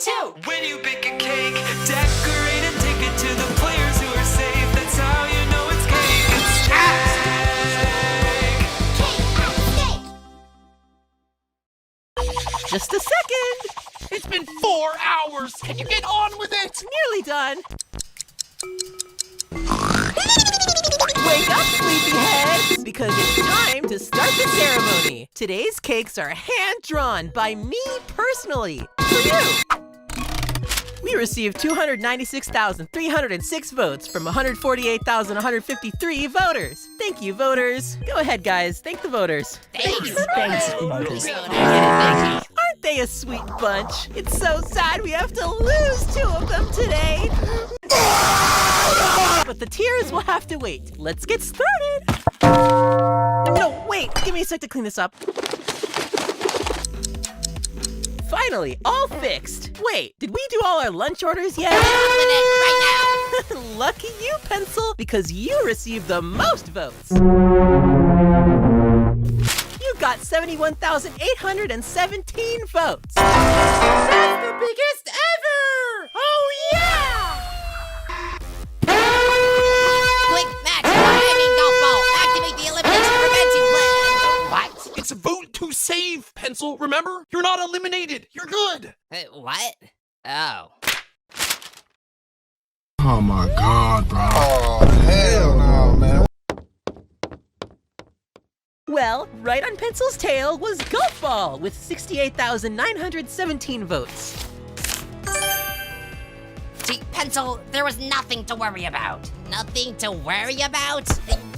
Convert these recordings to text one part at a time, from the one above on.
too. When you bake a cake, decorate and take it to the players who are safe. That's how you know it's cake. It's steak. Just a second. It's been 4 hours. Can you get on with it? Nearly done. Wake up, sleepyheads, because it's time to start the ceremony. Today's cakes are hand-drawn by me personally, for you. We received 296,306 votes from 148,153 voters. Thank you, voters. Go ahead, guys. Thank the voters. Thanks, voters. Aren't they a sweet bunch? It's so sad we have to lose 2 of them today. But the tears will have to wait. Let's get started. No, wait. Give me a sec to clean this up. Finally, all fixed. Wait, did we do all our lunch orders yet? Right now. Lucky you, Pencil, because you received the most votes. You got 71,817 votes. That's the biggest ever! Oh, yeah! Quick match, golf ball. Activate the elimination prevention plan. What? It's a vote to save, Pencil. Remember? You're not eliminated. You're good. What? Oh. Oh my God, bro. Oh, hell no, man. Well, right on Pencil's tail was Golf Ball with 68,917 votes. See, Pencil, there was nothing to worry about. Nothing to worry about?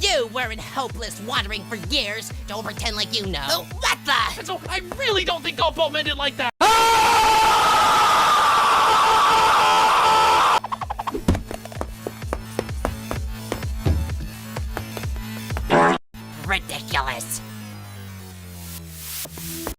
You weren't hopeless wandering for years. Don't pretend like you know. What the? Pencil, I really don't think Golf Ball meant it like that. Ridiculous.